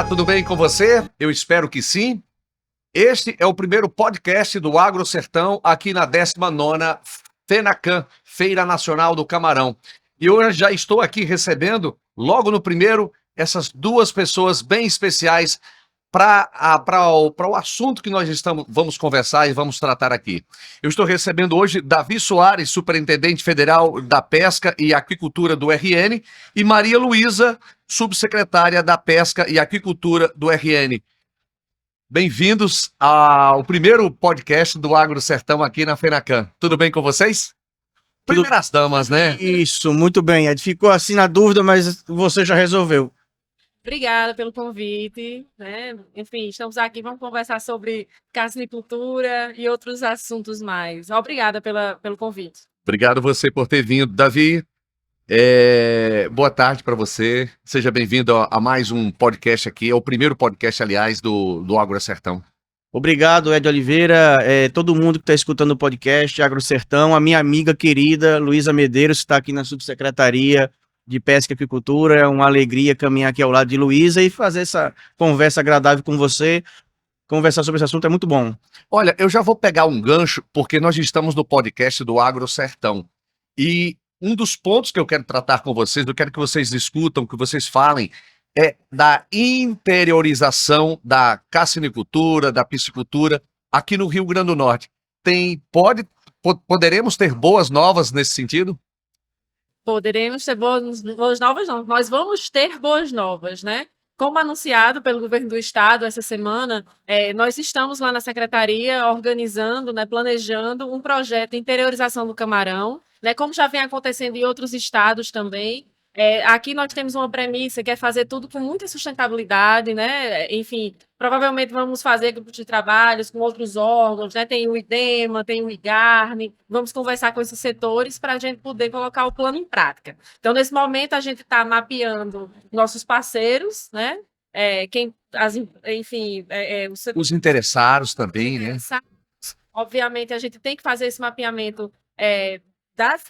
tudo bem com você? Eu espero que sim. Este é o primeiro podcast do Agro Sertão aqui na 19ª FENACAM, Feira Nacional do Camarão. E hoje já estou aqui recebendo, logo no primeiro, essas duas pessoas bem especiais para o assunto que nós vamos conversar e vamos tratar aqui. Eu estou recebendo hoje Davi Soares, Superintendente Federal da Pesca e Aquicultura do RN, e Maria Luísa, Subsecretária da Pesca e Aquicultura do RN. Bem-vindos ao primeiro podcast do Agro Sertão aqui na FENACAM. Tudo bem com vocês? Primeiras damas, né? Isso, muito bem. Ed, ficou assim na dúvida, mas você já resolveu. Obrigada pelo convite, né? Enfim, estamos aqui, vamos conversar sobre carnicultura e outros assuntos mais. Obrigada pelo convite. Obrigado você por ter vindo, Davi. Boa tarde para você. Seja bem-vindo a mais um podcast aqui. É o primeiro podcast, aliás, do Agro Sertão. Obrigado, Ed Oliveira, todo mundo que está escutando o podcast Agro Sertão, a minha amiga querida Luísa Medeiros, que está aqui na Subsecretaria de Pesca e Aquicultura. É uma alegria caminhar aqui ao lado de Luísa e fazer essa conversa agradável com você. Conversar sobre esse assunto é muito bom. Olha, eu já vou pegar um gancho, porque nós estamos no podcast do Agro Sertão. E um dos pontos que eu quero tratar com vocês, eu quero que vocês discutam, que vocês falem, é da interiorização da cassinicultura, da piscicultura, aqui no Rio Grande do Norte. Poderemos ter boas novas nesse sentido? Poderemos ter boas novas, não. Nós vamos ter boas novas, né? Como anunciado pelo governo do estado essa semana, nós estamos lá na secretaria organizando, né, planejando um projeto de interiorização do camarão, né, como já vem acontecendo em outros estados também. Aqui nós temos uma premissa que é fazer tudo com muita sustentabilidade, né? Enfim, provavelmente vamos fazer grupos de trabalhos com outros órgãos, né? Tem o IDEMA, tem o IGARNE, vamos conversar com esses setores para a gente poder colocar o plano em prática. Então, nesse momento, a gente está mapeando nossos parceiros, né? Os interessados também, né? Obviamente, a gente tem que fazer esse mapeamento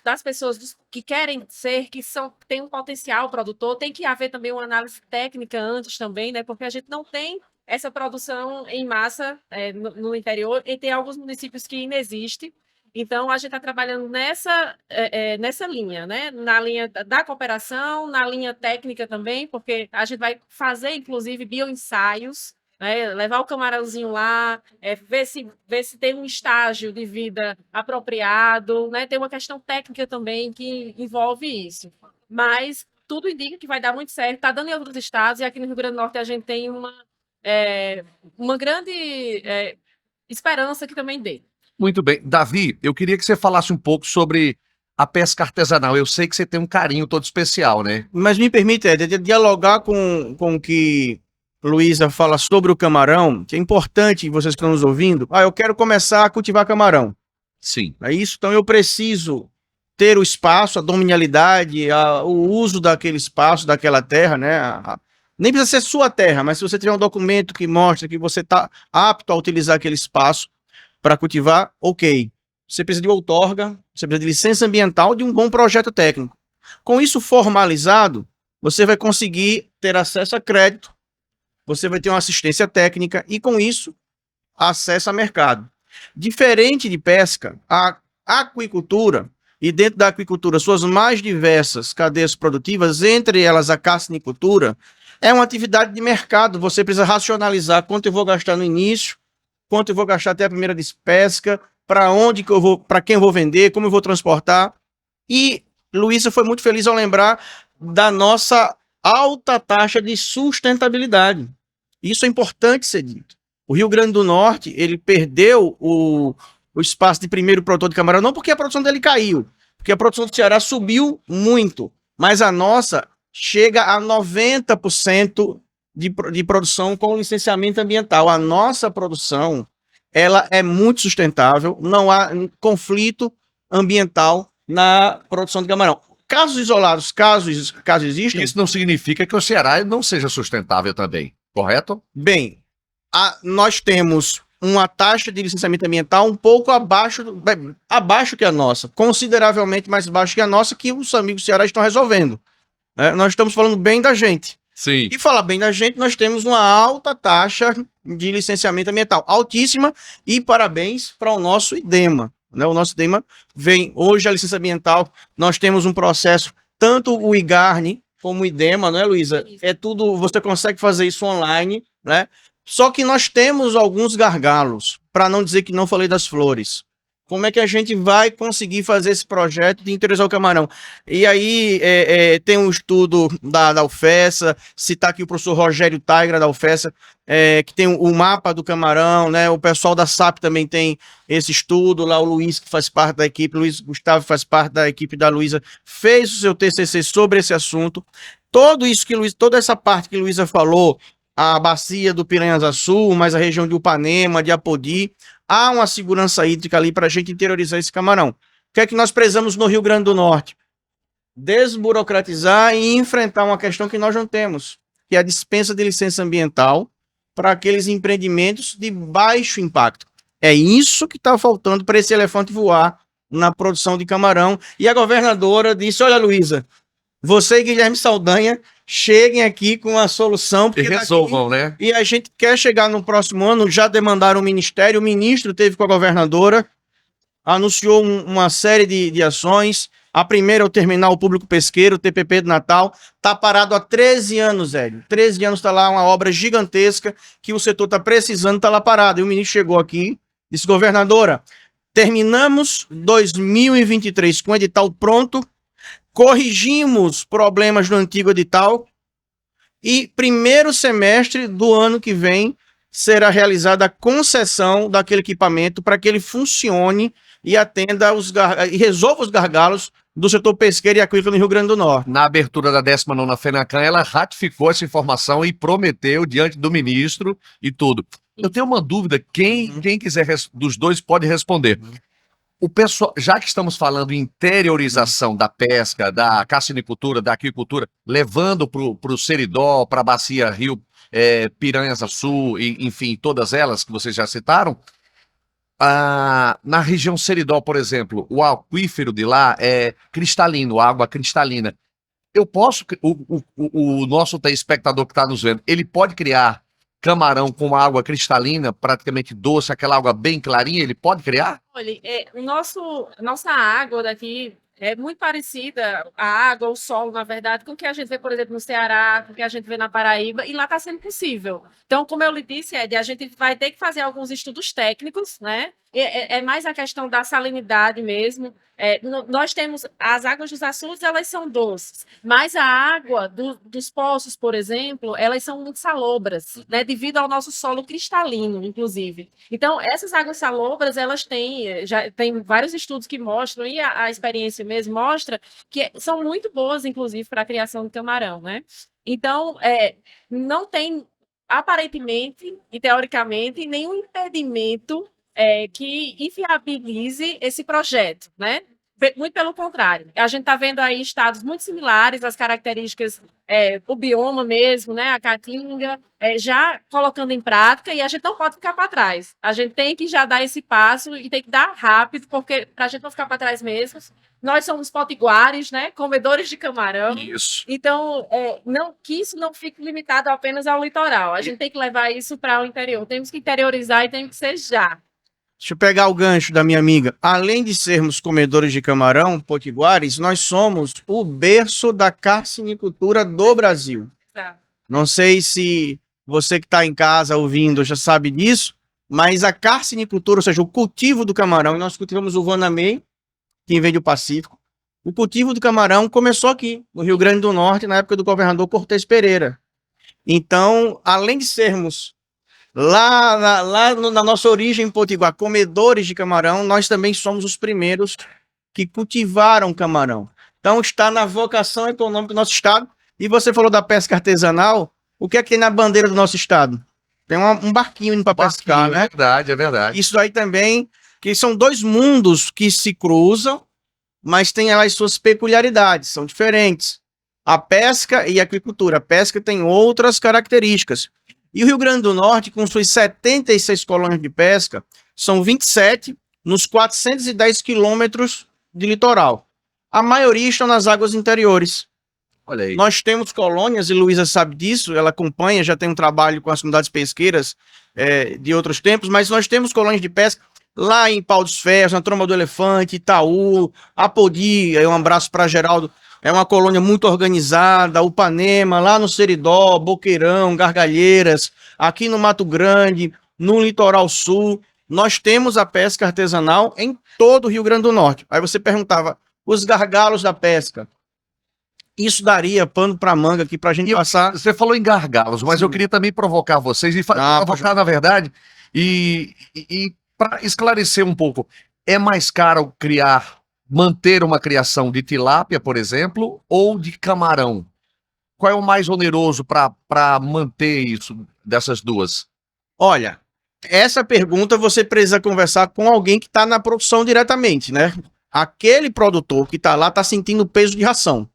das pessoas que querem ser, que têm um potencial produtor. Tem que haver também uma análise técnica antes também, né? Porque a gente não tem essa produção em massa no interior, e tem alguns municípios que inexiste. Então, a gente está trabalhando nessa linha, né? Na linha da cooperação, na linha técnica também, porque a gente vai fazer, inclusive, bioensaios, né, levar o camarãozinho lá, ver se tem um estágio de vida apropriado, né? Tem uma questão técnica também que envolve isso. Mas tudo indica que vai dar muito certo. Está dando em outros estados, e aqui no Rio Grande do Norte a gente tem uma grande esperança que também dê. Muito bem. Davi, eu queria que você falasse um pouco sobre a pesca artesanal. Eu sei que você tem um carinho todo especial, né? Mas me permite, Ed, dialogar com o que Luísa fala sobre o camarão, que é importante vocês que estão nos ouvindo. Eu quero começar a cultivar camarão. Sim. É isso? Então eu preciso ter o espaço, a dominialidade, o uso daquele espaço, daquela terra, né? Nem precisa ser sua terra, mas se você tiver um documento que mostra que você está apto a utilizar aquele espaço para cultivar, ok. Você precisa de outorga, você precisa de licença ambiental, de um bom projeto técnico. Com isso formalizado, você vai conseguir ter acesso a crédito, você vai ter uma assistência técnica e, com isso, acesso a mercado. Diferente de pesca, a aquicultura, e dentro da aquicultura, suas mais diversas cadeias produtivas, entre elas a carnicultura, é uma atividade de mercado. Você precisa racionalizar quanto eu vou gastar no início, quanto eu vou gastar até a primeira despesca, para onde que eu vou, para quem eu vou vender, como eu vou transportar. E Luísa foi muito feliz ao lembrar da nossa alta taxa de sustentabilidade. Isso é importante ser dito. O Rio Grande do Norte, ele perdeu o espaço de primeiro produtor de camarão, não porque a produção dele caiu, porque a produção do Ceará subiu muito, mas a nossa chega a 90% de produção com licenciamento ambiental. A nossa produção, ela é muito sustentável, não há conflito ambiental na produção de camarão. Casos isolados, casos existem. Isso não significa que o Ceará não seja sustentável também, correto? Bem, nós temos uma taxa de licenciamento ambiental um pouco abaixo que a nossa, consideravelmente mais baixo que a nossa, que os amigos do Ceará estão resolvendo. Nós estamos falando bem da gente. Sim. E falar bem da gente, nós temos uma alta taxa de licenciamento ambiental, altíssima, e parabéns para o nosso IDEMA. Né? O nosso IDEMA vem hoje a licença ambiental, nós temos um processo, tanto o IGARNE como o IDEMA, não é, Luísa? É tudo, você consegue fazer isso online, né? Só que nós temos alguns gargalos, para não dizer que não falei das flores. Como é que a gente vai conseguir fazer esse projeto de interiorizar o camarão? E aí tem um estudo da UFESA, citar aqui o professor Rogério Taigra da UFESA, que tem o mapa do camarão, né? O pessoal da SAP também tem esse estudo, lá o Luiz, que faz parte da equipe, Luiz Gustavo faz parte da equipe da Luísa, fez o seu TCC sobre esse assunto. Toda essa parte que a Luísa falou, a bacia do Piranhaçu, mais a região de Upanema, de Apodi, há uma segurança hídrica ali para a gente interiorizar esse camarão. O que é que nós prezamos no Rio Grande do Norte? Desburocratizar e enfrentar uma questão que nós não temos, que é a dispensa de licença ambiental para aqueles empreendimentos de baixo impacto. É isso que está faltando para esse elefante voar na produção de camarão. E a governadora disse, olha, Luísa, você e Guilherme Saldanha cheguem aqui com a solução. E resolvam, né? E a gente quer chegar no próximo ano, já demandaram o ministério, o ministro teve com a governadora, anunciou uma série de ações. A primeira é o Terminal Público Pesqueiro, o TPP de Natal, está parado há 13 anos, Hélio. 13 anos está lá, uma obra gigantesca que o setor está precisando, está lá parado. E o ministro chegou aqui, disse, governadora, terminamos 2023 com o edital pronto, corrigimos problemas do antigo edital e primeiro semestre do ano que vem será realizada a concessão daquele equipamento para que ele funcione e atenda e resolva os gargalos do setor pesqueiro e aquícola no Rio Grande do Norte. Na abertura da 19ª FENACAN, ela ratificou essa informação e prometeu diante do ministro e tudo. Eu tenho uma dúvida, quem quiser dos dois pode responder. O pessoal, já que estamos falando em interiorização da pesca, da cassinicultura, da aquicultura, levando para o Seridó, para a bacia Rio Piranhaçu, enfim, todas elas que vocês já citaram, na região Seridó, por exemplo, o aquífero de lá é cristalino, água cristalina. Eu posso, o nosso telespectador que está nos vendo, ele pode criar camarão com água cristalina, praticamente doce, aquela água bem clarinha, ele pode criar? Olha, nossa água daqui é muito parecida, a água, o solo, na verdade, com o que a gente vê, por exemplo, no Ceará, com o que a gente vê na Paraíba, e lá está sendo possível. Então, como eu lhe disse, Ed, a gente vai ter que fazer alguns estudos técnicos, né? É mais a questão da salinidade mesmo. Nós temos as águas dos açudes, elas são doces, mas a água dos poços, por exemplo, elas são muito salobras, né, devido ao nosso solo cristalino, inclusive. Então, essas águas salobras, elas já tem vários estudos que mostram, e a experiência mesmo mostra, que são muito boas, inclusive, para a criação de camarão, né? Então, não tem, aparentemente e teoricamente, nenhum impedimento que inviabilize esse projeto, né? Muito pelo contrário. A gente está vendo aí estados muito similares, as características, o bioma mesmo, né? A caatinga, já colocando em prática, e a gente não pode ficar para trás. A gente tem que já dar esse passo e tem que dar rápido, porque para a gente não ficar para trás mesmo. Nós somos potiguares, né? Comedores de camarão. Isso. Então, que isso não fique limitado apenas ao litoral. A gente tem que levar isso para o interior. Temos que interiorizar e tem que ser já. Deixa eu pegar o gancho da minha amiga. Além de sermos comedores de camarão, potiguares, nós somos o berço da carcinicultura do Brasil. Tá. Não sei se você que está em casa ouvindo já sabe disso, mas a carcinicultura, ou seja, o cultivo do camarão, e nós cultivamos o Vanamei, que vem do Pacífico. O cultivo do camarão começou aqui, no Rio Grande do Norte, na época do governador Cortés Pereira. Então, além de sermos na nossa origem potiguar, comedores de camarão, nós também somos os primeiros que cultivaram camarão. Então está na vocação econômica do nosso estado. E você falou da pesca artesanal, o que é que tem na bandeira do nosso estado? Tem um barquinho indo para pescar, né? É verdade. Isso aí também, que são dois mundos que se cruzam, mas tem as suas peculiaridades, são diferentes. A pesca e a aquicultura. A pesca tem outras características. E o Rio Grande do Norte, com suas 76 colônias de pesca, são 27 nos 410 quilômetros de litoral. A maioria estão nas águas interiores. Olha aí. Nós temos colônias, e Luísa sabe disso, ela acompanha, já tem um trabalho com as comunidades pesqueiras de outros tempos, mas nós temos colônias de pesca lá em Pau dos Ferros, na Tromba do Elefante, Itaú, Apodi, um abraço para Geraldo, é uma colônia muito organizada, Upanema, lá no Seridó, Boqueirão, Gargalheiras, aqui no Mato Grande, no Litoral Sul, nós temos a pesca artesanal em todo o Rio Grande do Norte. Aí você perguntava, os gargalos da pesca, isso daria pano para manga aqui para a gente passar. Você falou em gargalos, mas eu queria também provocar vocês e provocar, na verdade, e para esclarecer um pouco, é mais caro manter uma criação de tilápia, por exemplo, ou de camarão? Qual é o mais oneroso para manter isso dessas duas? Olha, essa pergunta você precisa conversar com alguém que está na produção diretamente, né? Aquele produtor que está lá está sentindo o peso de ração.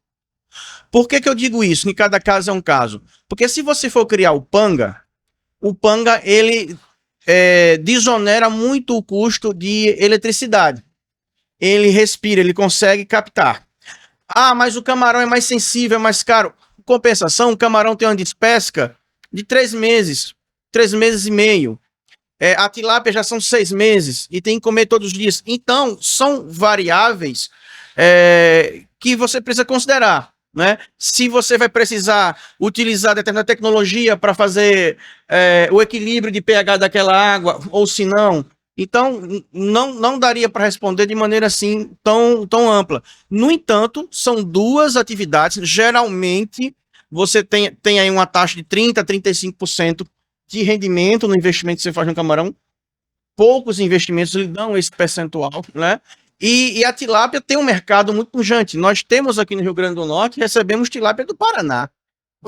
Por que eu digo isso? Que cada caso é um caso. Porque se você for criar o panga ele desonera muito o custo de eletricidade. Ele respira, ele consegue captar. Ah, mas o camarão é mais sensível, é mais caro. Em compensação, o camarão tem uma despesca de 3 meses, 3 meses e meio. A tilápia já são 6 meses e tem que comer todos os dias. Então, são variáveis que você precisa considerar. Né? Se você vai precisar utilizar determinada tecnologia para fazer o equilíbrio de pH daquela água, ou se não. Então, não daria para responder de maneira assim tão ampla. No entanto, são duas atividades. Geralmente, você tem aí uma taxa de 30% a 35% de rendimento no investimento que você faz no camarão. Poucos investimentos lhe dão esse percentual, né? E a tilápia tem um mercado muito pujante. Nós temos aqui no Rio Grande do Norte, recebemos tilápia do Paraná,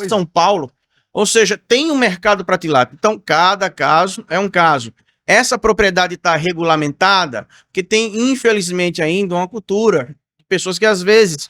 São Paulo. Ou seja, tem um mercado para tilápia. Então, cada caso é um caso. Essa propriedade está regulamentada, porque tem, infelizmente, ainda uma cultura de pessoas que, às vezes,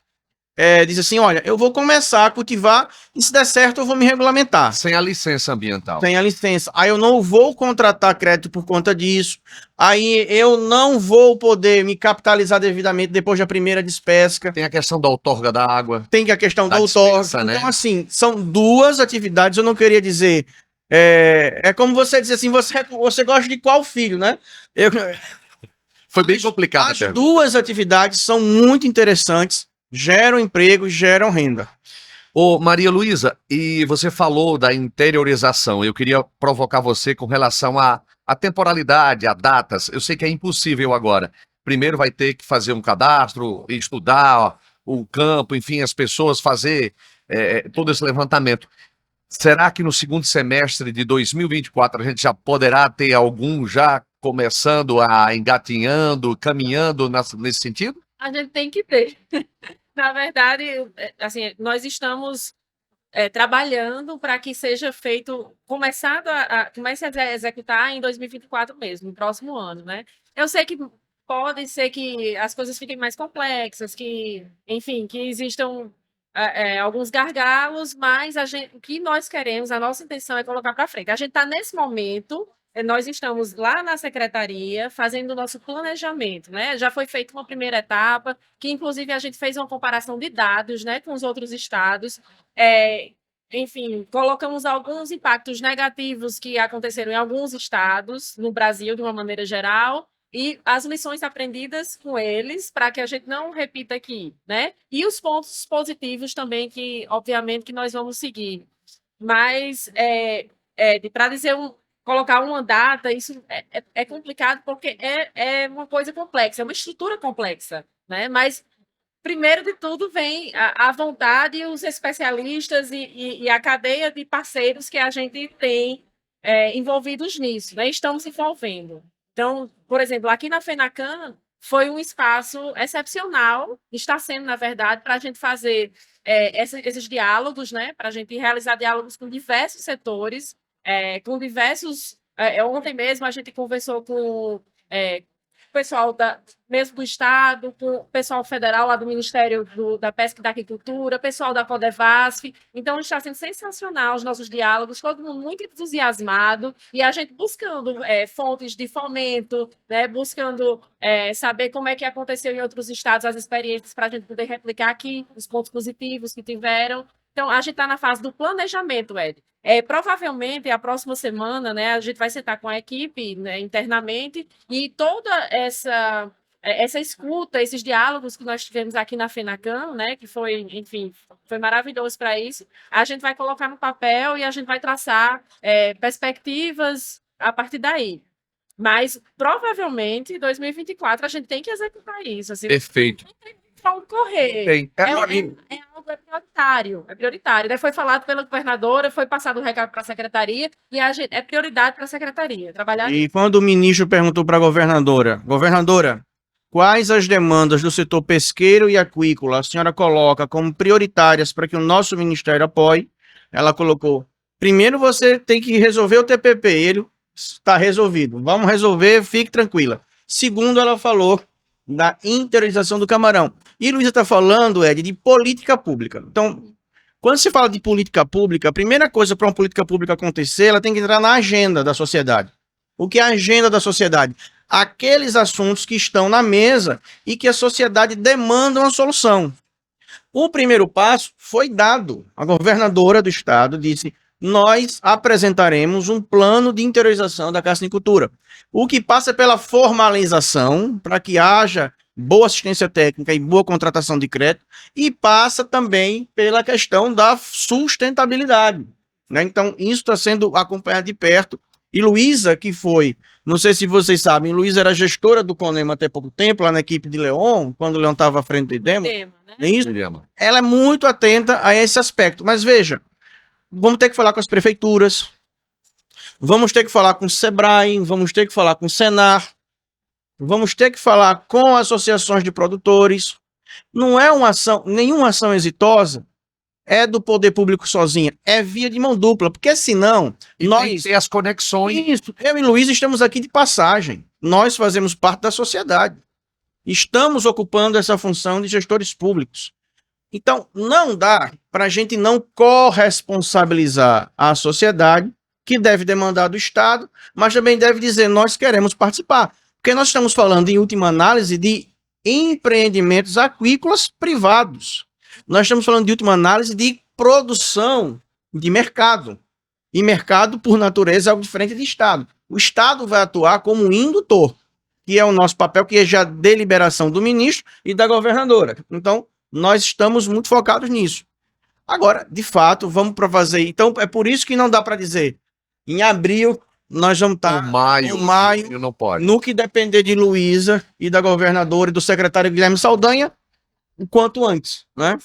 dizem assim, olha, eu vou começar a cultivar e, se der certo, eu vou me regulamentar. Sem a licença ambiental. Sem a licença. Aí eu não vou contratar crédito por conta disso. Aí eu não vou poder me capitalizar devidamente depois da primeira despesca. Tem a questão da outorga da água. Tem a questão da outorga. Né? Então, assim, são duas atividades. Eu não queria dizer... É como você dizer assim, você gosta de qual filho, né? Foi bem complicado. As duas atividades são muito interessantes, geram emprego e geram renda. Ô, Maria Luísa, e você falou da interiorização. Eu queria provocar você com relação à temporalidade, a datas. Eu sei que é impossível agora. Primeiro vai ter que fazer um cadastro, estudar o campo, enfim, as pessoas fazer todo esse levantamento. Será que no segundo semestre de 2024 a gente já poderá ter algum já começando engatinhando, caminhando nesse sentido? A gente tem que ter. Na verdade, assim, nós estamos trabalhando para que seja feito, comece a executar em 2024 mesmo, no próximo ano, né? Eu sei que pode ser que as coisas fiquem mais complexas, que, enfim, que existam alguns gargalos, mas o que nós queremos, a nossa intenção é colocar para frente. A gente está nesse momento, nós estamos lá na secretaria fazendo o nosso planejamento, né? Já foi feita uma primeira etapa, que inclusive a gente fez uma comparação de dados, né, com os outros estados. Enfim, colocamos alguns impactos negativos que aconteceram em alguns estados no Brasil, de uma maneira geral, e as lições aprendidas com eles, para que a gente não repita aqui, né? E os pontos positivos também, que, obviamente, que nós vamos seguir. Mas, para dizer colocar uma data, isso é complicado, porque é uma coisa complexa, é uma estrutura complexa, né? Mas, primeiro de tudo, vem a vontade, os especialistas e a cadeia de parceiros que a gente tem envolvidos nisso, né? Estamos envolvendo. Então, por exemplo, aqui na FENACAN foi um espaço excepcional, está sendo, na verdade, para a gente fazer esses diálogos, né? Para a gente realizar diálogos com diversos setores, com diversos... ontem mesmo a gente conversou com pessoal mesmo do Estado, com o pessoal federal lá do Ministério da Pesca e da Agricultura, pessoal da Codevasf. Então, está sendo sensacional os nossos diálogos, todo mundo muito entusiasmado, e a gente buscando fontes de fomento, né, buscando saber como é que aconteceu em outros estados as experiências para a gente poder replicar aqui os pontos positivos que tiveram. Então, a gente está na fase do planejamento, Ed. Provavelmente, a próxima semana, né, a gente vai sentar com a equipe, né, internamente, e toda essa escuta, esses diálogos que nós tivemos aqui na FENACAN, né, que foi, enfim, foi maravilhoso para isso, a gente vai colocar no papel e a gente vai traçar perspectivas a partir daí. Mas, provavelmente, em 2024, a gente tem que executar isso. Assim, Perfeito. para correr. Tem. Algo prioritário. É prioritário. Daí foi falado pela governadora, foi passado o recado para a secretaria, e é prioridade para a secretaria trabalhar. E quando o ministro perguntou para a governadora, quais as demandas do setor pesqueiro e aquícola a senhora coloca como prioritárias para que o nosso ministério apoie, ela colocou: primeiro você tem que resolver o TPP, ele está resolvido, vamos resolver, fique tranquila. Segundo, ela falou da interiorização do camarão. E Luísa está falando, Ed, de política pública. Então, quando se fala de política pública, a primeira coisa para uma política pública acontecer, ela tem que entrar na agenda da sociedade. O que é a agenda da sociedade? Aqueles assuntos que estão na mesa e que a sociedade demanda uma solução. O primeiro passo foi dado. A governadora do estado disse: nós apresentaremos um plano de interiorização da cassinicultura, o que passa pela formalização para que haja boa assistência técnica e boa contratação de crédito, e passa também pela questão da sustentabilidade, né? Então, isso está sendo acompanhado de perto. E Luísa, que foi, não sei se vocês sabem, Luísa era gestora do CONEMA até pouco tempo, lá na equipe de Leon, quando o Leon estava à frente do IDEMA. Né? Isso, ela é muito atenta a esse aspecto. Mas veja, vamos ter que falar com as prefeituras, vamos ter que falar com o SEBRAE, vamos ter que falar com o Senar, vamos ter que falar com associações de produtores. Não é uma ação, nenhuma ação exitosa é do poder público sozinha, é via de mão dupla, porque senão E nós... tem que ter as conexões. Isso, eu e Luiz estamos aqui de passagem, nós fazemos parte da sociedade, estamos ocupando essa função de gestores públicos. Então, não dá para a gente não corresponsabilizar a sociedade, que deve demandar do Estado, mas também deve dizer: nós queremos participar. Porque nós estamos falando, em última análise, de empreendimentos aquícolas privados. Nós estamos falando, de última análise, de produção de mercado. E mercado, por natureza, é algo diferente de Estado. O Estado vai atuar como um indutor, que é o nosso papel, que é já deliberação do ministro e da governadora. Então, nós estamos muito focados nisso. Agora, de fato, vamos para fazer. Então, é por isso que não dá para dizer: em abril, nós vamos estar No maio, não pode. no que depender de Luísa e da governadora e do secretário Guilherme Saldanha, o quanto antes, né?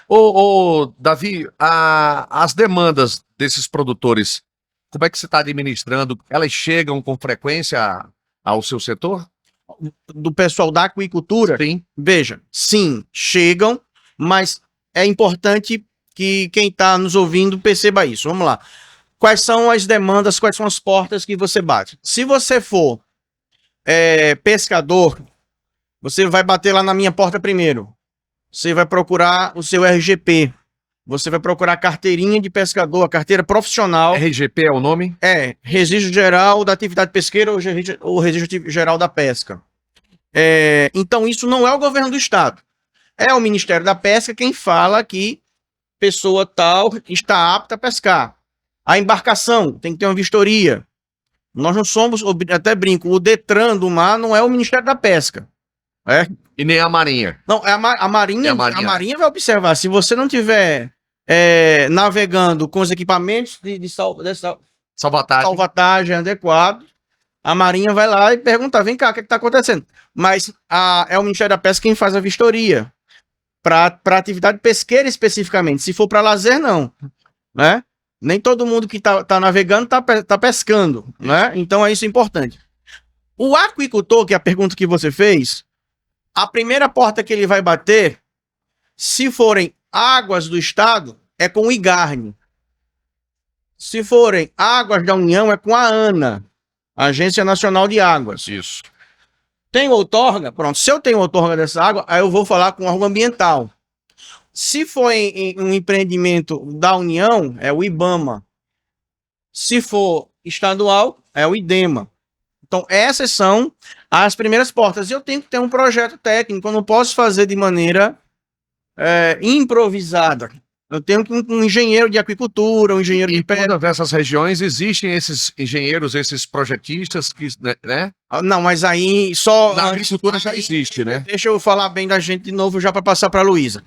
Ô, Davi, as demandas desses produtores, como é que você está administrando? Elas chegam com frequência ao seu setor? Do pessoal da aquicultura, Sim. veja, sim, chegam, mas é importante que quem está nos ouvindo perceba isso. Vamos lá. Quais são as demandas, quais são as portas que você bate? Se você for pescador, você vai bater lá na minha porta primeiro. Você vai procurar o seu RGP. Você vai procurar a carteirinha de pescador, a carteira profissional. RGP é o nome? É, Registro Geral da Atividade Pesqueira ou Registro Geral da Pesca. Então, isso não é o governo do Estado. É o Ministério da Pesca quem fala que pessoa tal está apta a pescar. A embarcação tem que ter uma vistoria. Nós não somos, até brinco, o Detran do mar não é o Ministério da Pesca. E nem a Marinha. Não, a Marinha, a Marinha vai observar. Se você não tiver navegando com os equipamentos de salvatagem adequado, a Marinha vai lá e pergunta: vem cá, o que está acontecendo? Mas é o Ministério da Pesca quem faz a vistoria para atividade pesqueira especificamente. Se for para lazer, não, né? Nem todo mundo que tá navegando tá pescando, né? Então isso é importante. O aquicultor, que é a pergunta que você fez, a primeira porta que ele vai bater, se forem águas do Estado, é com o IGARNE. Se forem águas da União, é com a ANA, Agência Nacional de Águas. Isso. Tem outorga? Pronto. Se eu tenho outorga dessa água, aí eu vou falar com o órgão ambiental. Se for em um empreendimento da União, é o IBAMA. Se for estadual, é o IDEMA. Então, essas são as primeiras portas. Eu tenho que ter um projeto técnico, eu não posso fazer de maneira improvisada. Eu tenho que um engenheiro de aquicultura, um engenheiro de Em todas essas regiões existem esses engenheiros, esses projetistas que, né? Não, mas aí só. Na agricultura já existe, né? Deixa eu falar bem da gente de novo, já para passar para a Luísa.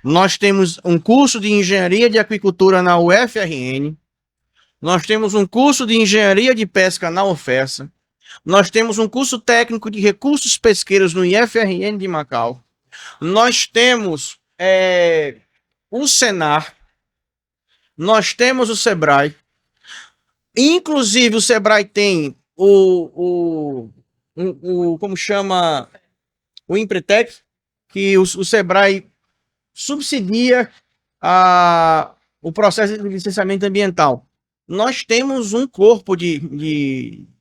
Nós temos um curso de engenharia de aquicultura na UFRN. Nós temos um curso de engenharia de pesca na UFESA. Nós temos um curso técnico de recursos pesqueiros no IFRN de Macau. Nós temos o Senar. Nós temos o Sebrae. Inclusive, o Sebrae tem como chama? O Empretec, que o Sebrae subsidia o processo de licenciamento ambiental. Nós temos um corpo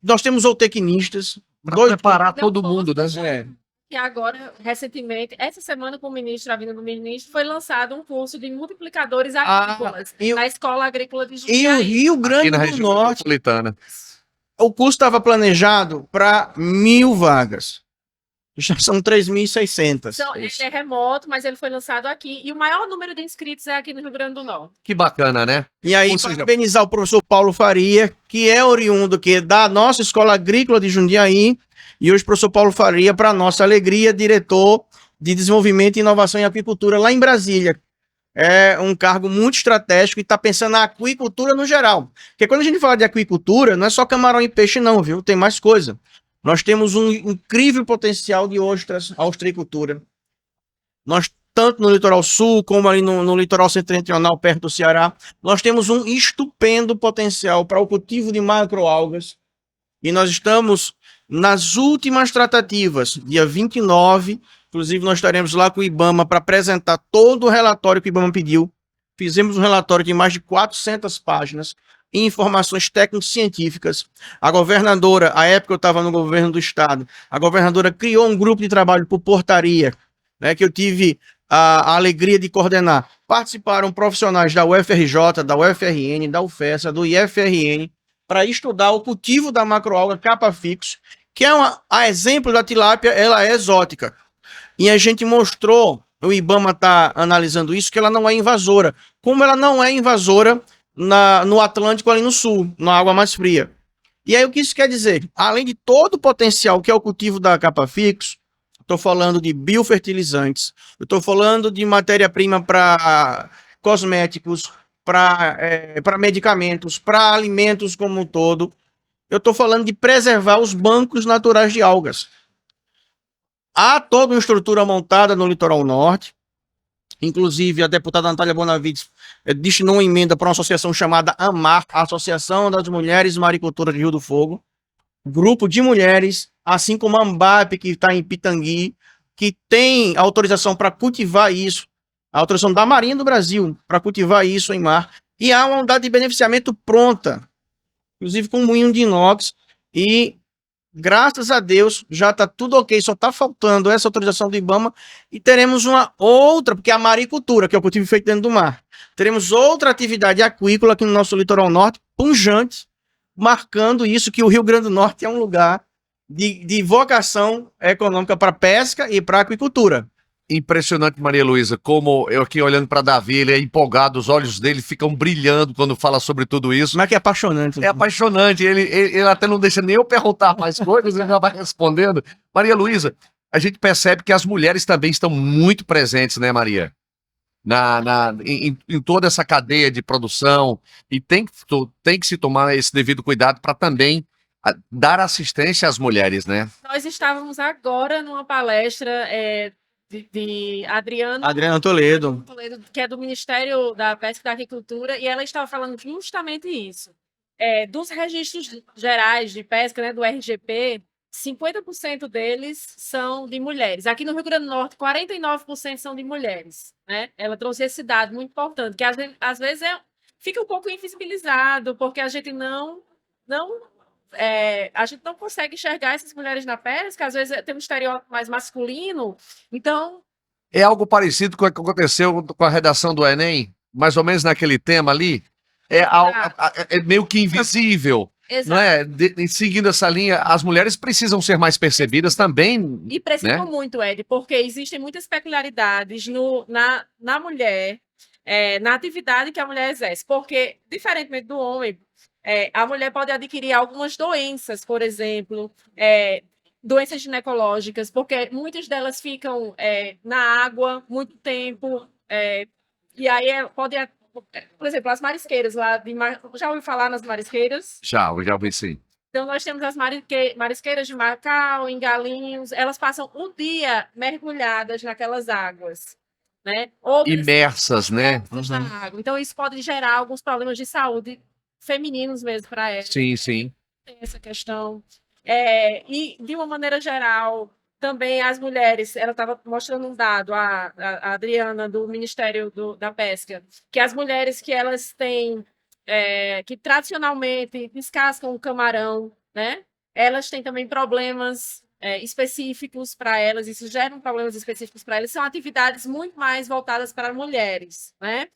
nós temos zootecnistas. Para preparar todo mundo, né? E agora, recentemente, essa semana, com o ministro, a vinda do ministro, foi lançado um curso de multiplicadores agrícolas na Escola Agrícola de Jundiaí. E o Rio Grande do Norte, o curso estava planejado para 1.000 vagas. Já são 3.600. Então, ele é remoto, mas ele foi lançado aqui. E o maior número de inscritos é aqui no Rio Grande do Norte. Que bacana, né? E aí, parabenizar o professor Paulo Faria, que é oriundo da nossa Escola Agrícola de Jundiaí. E hoje o professor Paulo Faria, para nossa alegria, diretor de Desenvolvimento e Inovação em Aquicultura lá em Brasília. É um cargo muito estratégico e está pensando na aquicultura no geral. Porque quando a gente fala de aquicultura, não é só camarão e peixe não, viu? Tem mais coisa. Nós temos um incrível potencial de ostras, ostreicultura. Nós, tanto no litoral sul, como ali no litoral setentrional, perto do Ceará, nós temos um estupendo potencial para o cultivo de macroalgas. E nós estamos nas últimas tratativas, dia 29, inclusive nós estaremos lá com o IBAMA para apresentar todo o relatório que o IBAMA pediu. Fizemos um relatório de mais de 400 páginas, informações técnico-científicas. A governadora, à época eu estava no governo do estado, a governadora criou um grupo de trabalho por portaria, né, que eu tive a alegria de coordenar. Participaram profissionais da UFRJ, da UFRN, da UFESA, do IFRN, para estudar o cultivo da macroalga capa-fixo, que é a exemplo da tilápia, ela é exótica. E a gente mostrou, o IBAMA está analisando isso, que ela não é invasora. Como ela não é invasora no Atlântico ali no sul, na água mais fria. E aí o que isso quer dizer? Além de todo o potencial que é o cultivo da capa-fixo, estou falando de biofertilizantes, eu estou falando de matéria-prima para cosméticos, para medicamentos, para alimentos como um todo. Eu estou falando de preservar os bancos naturais de algas. Há toda uma estrutura montada no litoral norte. Inclusive, a deputada Natália Bonavides destinou uma emenda para uma associação chamada AMAR, Associação das Mulheres Maricultoras de Rio do Fogo. Grupo de mulheres, assim como a AMBAP, que está em Pitangui, que tem autorização para cultivar isso, a autorização da Marinha do Brasil para cultivar isso em mar. E há uma unidade de beneficiamento pronta, inclusive com um moinho de inox, e graças a Deus já está tudo ok, só está faltando essa autorização do IBAMA e teremos uma outra, porque é a maricultura, que é o cultivo feito dentro do mar. Teremos outra atividade aquícola aqui no nosso litoral norte, pujante, marcando isso, que o Rio Grande do Norte é um lugar de vocação econômica para pesca e para aquicultura. Impressionante, Maria Luísa, como eu aqui olhando para Davi, ele é empolgado, os olhos dele ficam brilhando quando fala sobre tudo isso. Mas que é apaixonante. É apaixonante, ele até não deixa nem eu perguntar mais coisas, ele já vai respondendo. Maria Luísa, a gente percebe que as mulheres também estão muito presentes, né, Maria? Em toda essa cadeia de produção, e tem que se tomar esse devido cuidado para também dar assistência às mulheres, né? Nós estávamos agora numa palestra de Adriana Toledo, que é do Ministério da Pesca e da Agricultura, e ela estava falando justamente isso. Dos registros gerais de pesca, né, do RGP, 50% deles são de mulheres. Aqui no Rio Grande do Norte, 49% são de mulheres, né? Ela trouxe esse dado muito importante, que às vezes fica um pouco invisibilizado, porque a gente não a gente não consegue enxergar essas mulheres na pesca, às vezes tem um estereótipo mais masculino, então... É algo parecido com o que aconteceu com a redação do Enem, mais ou menos naquele tema ali. É meio que invisível, não é? Seguindo essa linha, as mulheres precisam ser mais percebidas também. E precisam né? muito, Ed, porque existem muitas peculiaridades na mulher, na atividade que a mulher exerce. Porque, diferentemente do homem, a mulher pode adquirir algumas doenças, por exemplo, doenças ginecológicas, porque muitas delas ficam na água muito tempo, e aí pode, por exemplo, as marisqueiras lá já ouviu falar nas marisqueiras? Já ouvi sim. Então, nós temos as marisqueiras de Macau, em Galinhos, elas passam um dia mergulhadas naquelas águas, né? Imersas, né? Na água. Então, isso pode gerar alguns problemas de saúde femininos mesmo para elas. Sim, sim. Tem essa questão. E, de uma maneira geral, também as mulheres, ela estava mostrando um dado, a Adriana, do Ministério da Pesca, que as mulheres que elas têm, que tradicionalmente descascam o camarão, né? Elas têm também problemas específicos para elas, isso gera problemas específicos para elas, são atividades muito mais voltadas para mulheres, né?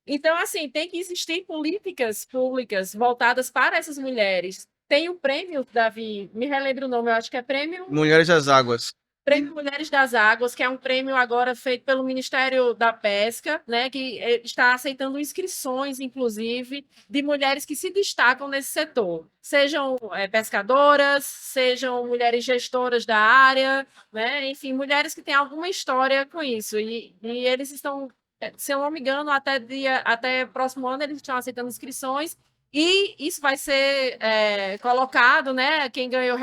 Então, assim, tem que existir políticas públicas voltadas para essas mulheres. Tem o prêmio, Davi, me relembra o nome, eu acho que é prêmio... Mulheres das Águas. Prêmio Mulheres das Águas, que é um prêmio agora feito pelo Ministério da Pesca, né, que está aceitando inscrições, inclusive, de mulheres que se destacam nesse setor. Sejam pescadoras, sejam mulheres gestoras da área, né, enfim, mulheres que têm alguma história com isso. E eles estão, se eu não me engano, até próximo ano eles estão aceitando inscrições. E isso vai ser colocado, né? Quem ganhou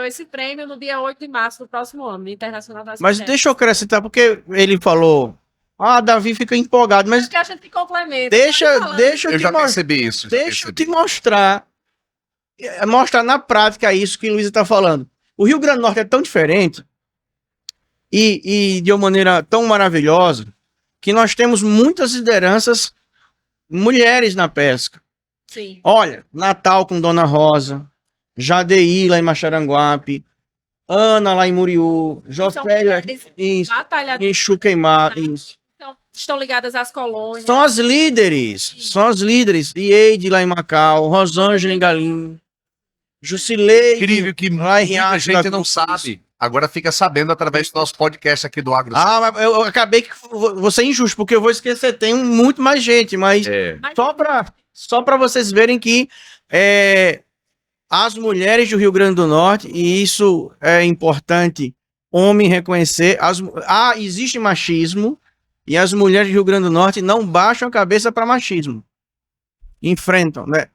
esse prêmio no dia 8 de março do próximo ano, no Internacional das Mas Mulheres. deixa eu acrescentar, porque ele falou, Davi fica empolgado, mas que a gente complementa. deixa Eu já percebi isso. Deixa eu te mostrar na prática isso que Luísa está falando. O Rio Grande do Norte é tão diferente e de uma maneira tão maravilhosa que nós temos muitas lideranças mulheres na pesca. Sim. Olha, Natal com Dona Rosa, Jadeí lá em Maxaranguape, Ana lá em Muriú, Jofélia em Chuqueimar, isso. Estão ligadas às colônias. São as líderes. Ieide lá em Macau, Rosângela em Galinho, Jusileide. Incrível que muita gente não sabe. Agora fica sabendo através do nosso podcast aqui do Agro. Mas eu acabei que vou ser injusto, porque eu vou esquecer, tem muito mais gente, mas só para vocês verem que as mulheres do Rio Grande do Norte, e isso é importante, homem reconhecer, existe machismo, e as mulheres do Rio Grande do Norte não baixam a cabeça para machismo. Enfrentam, né?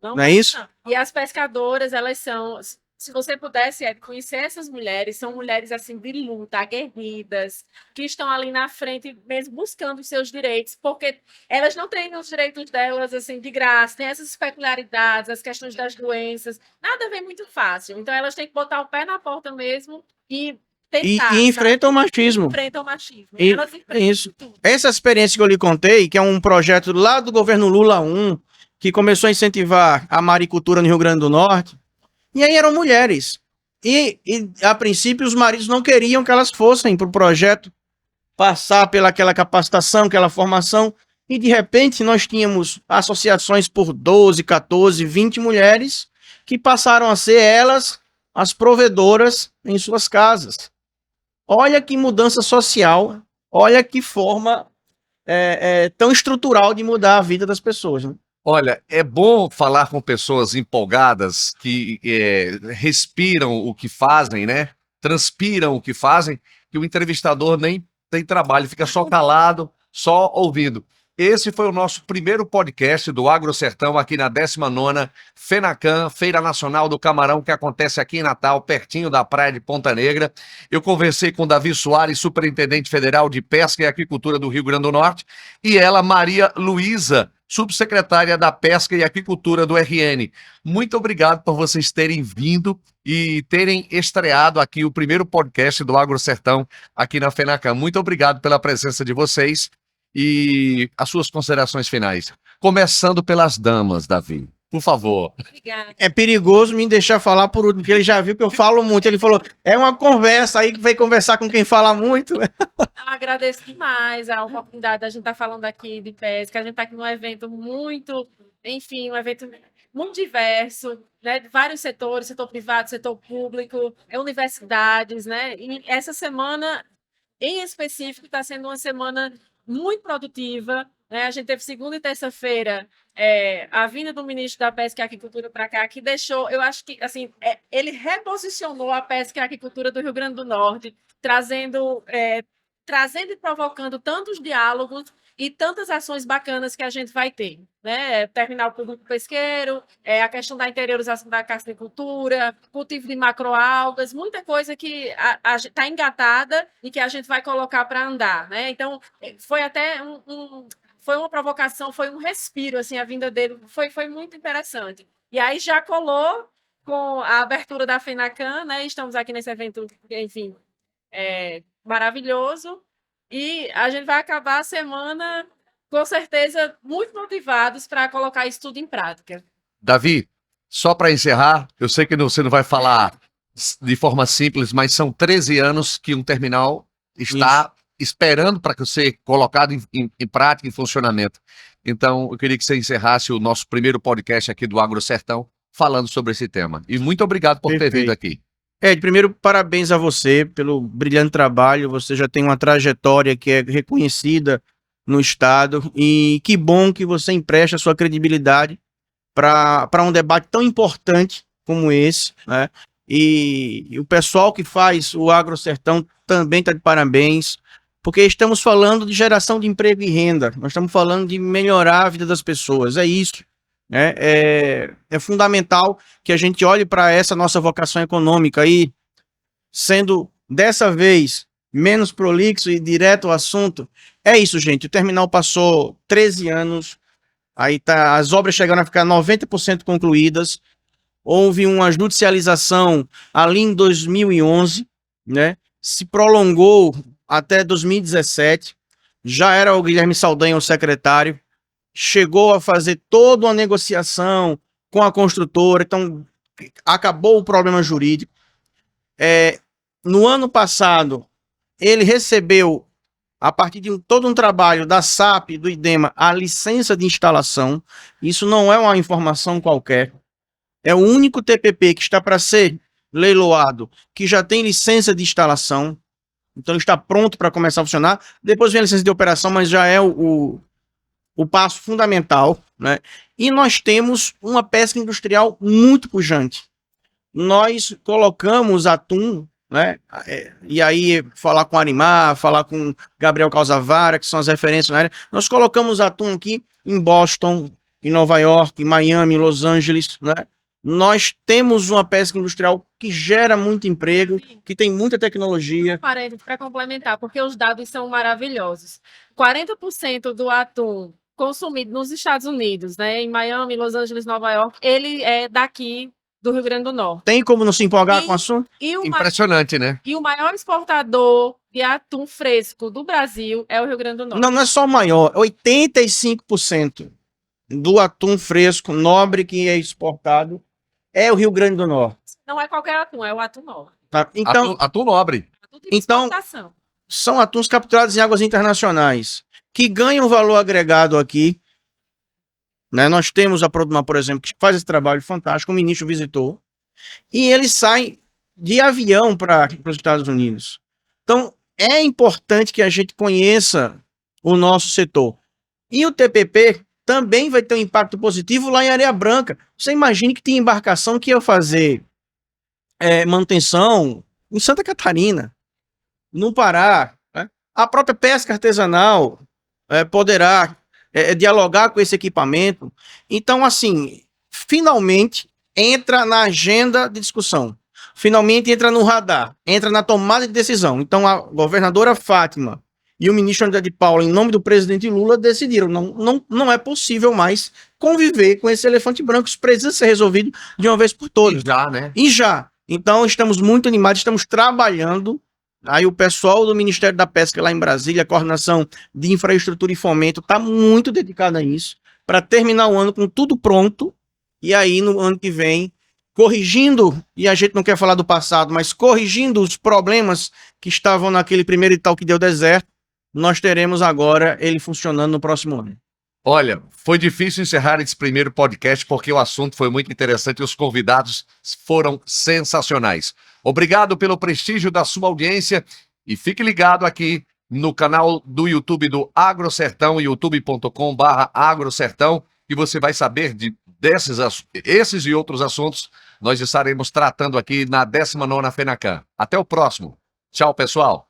Não é isso? E as pescadoras, elas são... Se você pudesse conhecer essas mulheres, são mulheres assim de luta, aguerridas, que estão ali na frente mesmo buscando os seus direitos, porque elas não têm os direitos delas assim de graça, tem essas peculiaridades, as questões das doenças, nada vem muito fácil. Então elas têm que botar o pé na porta mesmo e tentar. E enfrentam o machismo. Enfrentam o machismo. Elas enfrentam isso. Tudo. Essa experiência que eu lhe contei, que é um projeto lá do governo Lula 1, que começou a incentivar a maricultura no Rio Grande do Norte. E aí eram mulheres. E a princípio, os maridos não queriam que elas fossem para o projeto, passar pelaquela capacitação, aquela formação. E, de repente, nós tínhamos associações por 12, 14, 20 mulheres que passaram a ser elas as provedoras em suas casas. Olha que mudança social, olha que forma tão estrutural de mudar a vida das pessoas, né? Olha, é bom falar com pessoas empolgadas que respiram o que fazem, né? Transpiram o que fazem, que o entrevistador nem tem trabalho, fica só calado, só ouvindo. Esse foi o nosso primeiro podcast do Agro Sertão, aqui na 19ª FENACAM, Feira Nacional do Camarão, que acontece aqui em Natal, pertinho da praia de Ponta Negra. Eu conversei com Davi Soares, Superintendente Federal de Pesca e Aquicultura do Rio Grande do Norte, e ela, Maria Luísa, subsecretária da Pesca e Aquicultura do RN. Muito obrigado por vocês terem vindo e terem estreado aqui o primeiro podcast do Agro Sertão aqui na FENACAM. Muito obrigado pela presença de vocês e as suas considerações finais. Começando pelas damas, Davi. Por favor. Obrigada. É perigoso me deixar falar por último, porque ele já viu que eu falo muito. Ele falou, é uma conversa aí que vai conversar com quem fala muito. Eu agradeço demais a oportunidade da gente estar falando aqui de pesca. A gente está aqui num evento muito, enfim, um evento muito diverso, né? De vários setores, setor privado, setor público, universidades, né? E essa semana, em específico, está sendo uma semana muito produtiva, né? A gente teve segunda e terça-feira a vinda do ministro da Pesca e Aquicultura para cá, que deixou, eu acho que, assim, ele reposicionou a pesca e a aquicultura do Rio Grande do Norte, trazendo e provocando tantos diálogos e tantas ações bacanas que a gente vai ter, né? Terminal público pesqueiro, a questão da interiorização da castricultura, cultivo de macroalgas, muita coisa que está engatada e que a gente vai colocar para andar, né? Então, foi até foi uma provocação, foi um respiro, assim, a vinda dele foi muito interessante. E aí já colou com a abertura da FENACAN, né? Estamos aqui nesse evento, enfim, maravilhoso. E a gente vai acabar a semana, com certeza, muito motivados para colocar isso tudo em prática. Davi, só para encerrar, eu sei que você não vai falar de forma simples, mas são 13 anos que um terminal está esperando para que ser colocado em prática, em funcionamento. Então, eu queria que você encerrasse o nosso primeiro podcast aqui do Agro Sertão, falando sobre esse tema. E muito obrigado por ter vindo aqui. Primeiro, parabéns a você pelo brilhante trabalho. Você já tem uma trajetória que é reconhecida no Estado e que bom que você empresta a sua credibilidade para um debate tão importante como esse, né? E o pessoal que faz o Agro Sertão também está de parabéns, porque estamos falando de geração de emprego e renda, nós estamos falando de melhorar a vida das pessoas, é isso. É fundamental que a gente olhe para essa nossa vocação econômica aí, sendo dessa vez menos prolixo e direto ao assunto. É isso, gente. O terminal passou 13 anos, aí tá, as obras chegaram a ficar 90% concluídas. Houve uma judicialização ali em 2011, né? Se prolongou até 2017. Já era o Guilherme Saldanha o secretário. Chegou a fazer toda uma negociação com a construtora, então acabou o problema jurídico. No ano passado, ele recebeu, a partir de todo um trabalho da SAP e do IDEMA, a licença de instalação. Isso não é uma informação qualquer. É o único TPP que está para ser leiloado, que já tem licença de instalação. Então ele está pronto para começar a funcionar. Depois vem a licença de operação, mas já é o passo fundamental, né? E nós temos uma pesca industrial muito pujante. Nós colocamos atum, né? E aí falar com Arimar, falar com Gabriel Calzavara, que são as referências na área. Nós colocamos atum aqui em Boston, em Nova York, em Miami, em Los Angeles, né? Nós temos uma pesca industrial que gera muito emprego, que tem muita tecnologia. Para complementar, porque os dados são maravilhosos. 40% do atum consumido nos Estados Unidos, né, em Miami, Los Angeles, Nova York, ele é daqui do Rio Grande do Norte. Tem como não se empolgar com o assunto? Impressionante, né? E o maior exportador de atum fresco do Brasil é o Rio Grande do Norte. Não é só o maior, 85% do atum fresco nobre que é exportado é o Rio Grande do Norte. Não é qualquer atum, é o atum nobre. Tá? Então, atum nobre. Atum de exportação. São atuns capturados em águas internacionais que ganham valor agregado aqui, né? Nós temos a Produmar, por exemplo, que faz esse trabalho fantástico, o ministro visitou, e eles saem de avião para os Estados Unidos. Então, é importante que a gente conheça o nosso setor. E o TPP também vai ter um impacto positivo lá em Areia Branca. Você imagine que tem embarcação que ia fazer manutenção em Santa Catarina, no Pará, né? A própria pesca artesanal poderá dialogar com esse equipamento. Então, assim, finalmente entra na agenda de discussão. Finalmente entra no radar, entra na tomada de decisão. Então, a governadora Fátima e o ministro André de Paula, em nome do presidente Lula, decidiram, não é possível mais conviver com esse elefante branco. Isso precisa ser resolvido de uma vez por todas. E já, né? E já. Então, estamos muito animados, estamos trabalhando. Aí o pessoal do Ministério da Pesca lá em Brasília, a coordenação de infraestrutura e fomento, está muito dedicada a isso, para terminar o ano com tudo pronto, e aí no ano que vem, corrigindo, e a gente não quer falar do passado, mas corrigindo os problemas que estavam naquele primeiro Itaú que deu deserto, nós teremos agora ele funcionando no próximo ano. Olha, foi difícil encerrar esse primeiro podcast porque o assunto foi muito interessante e os convidados foram sensacionais. Obrigado pelo prestígio da sua audiência e fique ligado aqui no canal do YouTube do AgroSertão, youtube.com/agrosertão, e você vai saber esses e outros assuntos nós estaremos tratando aqui na 19ª FENACAN. Até o próximo. Tchau, pessoal.